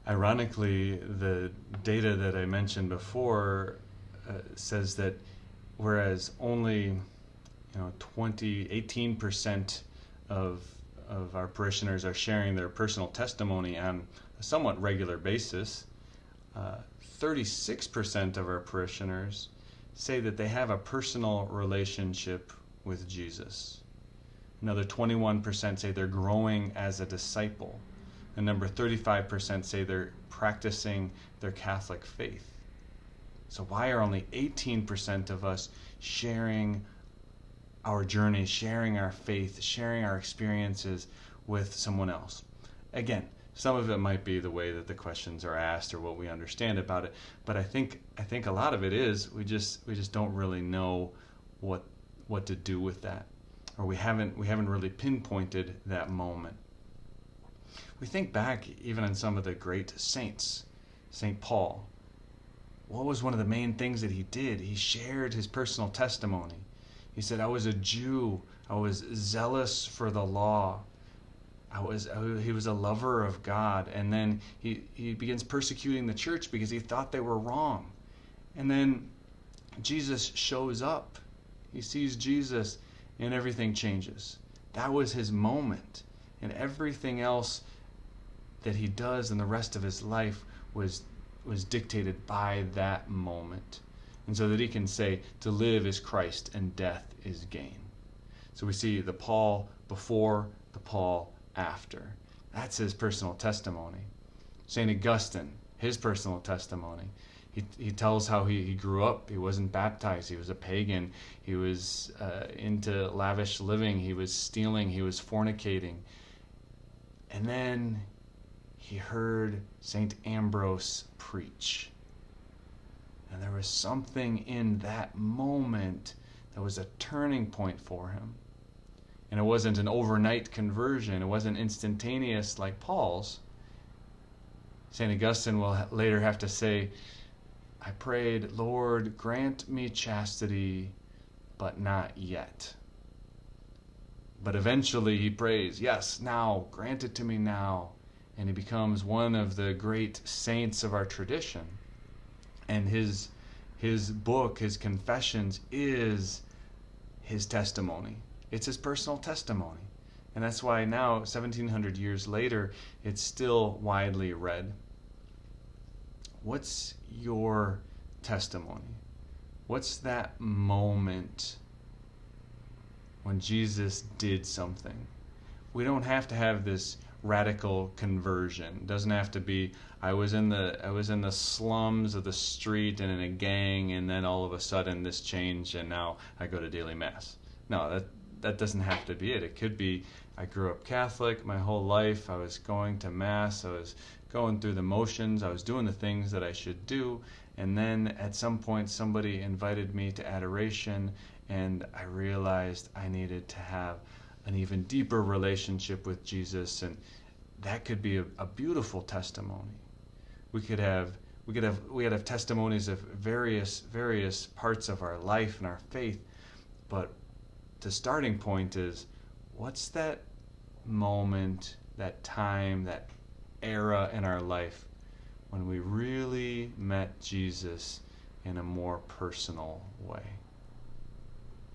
Ironically, the data that I mentioned before says that whereas only 18% of our parishioners are sharing their personal testimony on a somewhat regular basis, 36% of our parishioners say that they have a personal relationship with Jesus. Another 21% say they're growing as a disciple. And number 35% say they're practicing their Catholic faith. So why are only 18% of us sharing our journey, sharing our faith, sharing our experiences with someone else? Again, some of it might be the way that the questions are asked or what we understand about it, but I think a lot of it is we just don't really know what to do with that, or we haven't really pinpointed that moment. We think back even on some of the great saints. St. Paul, what was one of the main things that he did? He shared his personal testimony. He said, I was a Jew. I was zealous for the law. He was a lover of God. And then he begins persecuting the church because he thought they were wrong. And then Jesus shows up. He sees Jesus and everything changes. That was his moment. And everything else that he does in the rest of his life was dictated by that moment. And so that he can say, to live is Christ and death is gain. So we see the Paul before, the Paul after. That's his personal testimony. St. Augustine, his personal testimony. He tells how he grew up. He wasn't baptized. He was a pagan. He was into lavish living. He was stealing. He was fornicating. And then he heard St. Ambrose preach. And there was something in that moment that was a turning point for him. And it wasn't an overnight conversion. It wasn't instantaneous like Paul's. St. Augustine will later have to say, I prayed, Lord, grant me chastity, but not yet. But eventually he prays, yes, now, grant it to me now. And he becomes one of the great saints of our tradition. And his book, his Confessions, is his testimony. It's his personal testimony. And that's why now, 1700 years later, it's still widely read. What's your testimony? What's that moment when Jesus did something? We don't have to have this radical conversion. It doesn't have to be I was in the slums of the street and in a gang, and then all of a sudden this changed and now I go to daily mass. No, that doesn't have to be it. It could be I grew up Catholic my whole life. I was going to mass. I was going through the motions. I was doing the things that I should do, and then at some point somebody invited me to adoration, and I realized I needed to have an even deeper relationship with Jesus, and that could be a beautiful testimony. We could have testimonies of various parts of our life and our faith, but the starting point is, what's that moment, that time, that era in our life when we really met Jesus in a more personal way?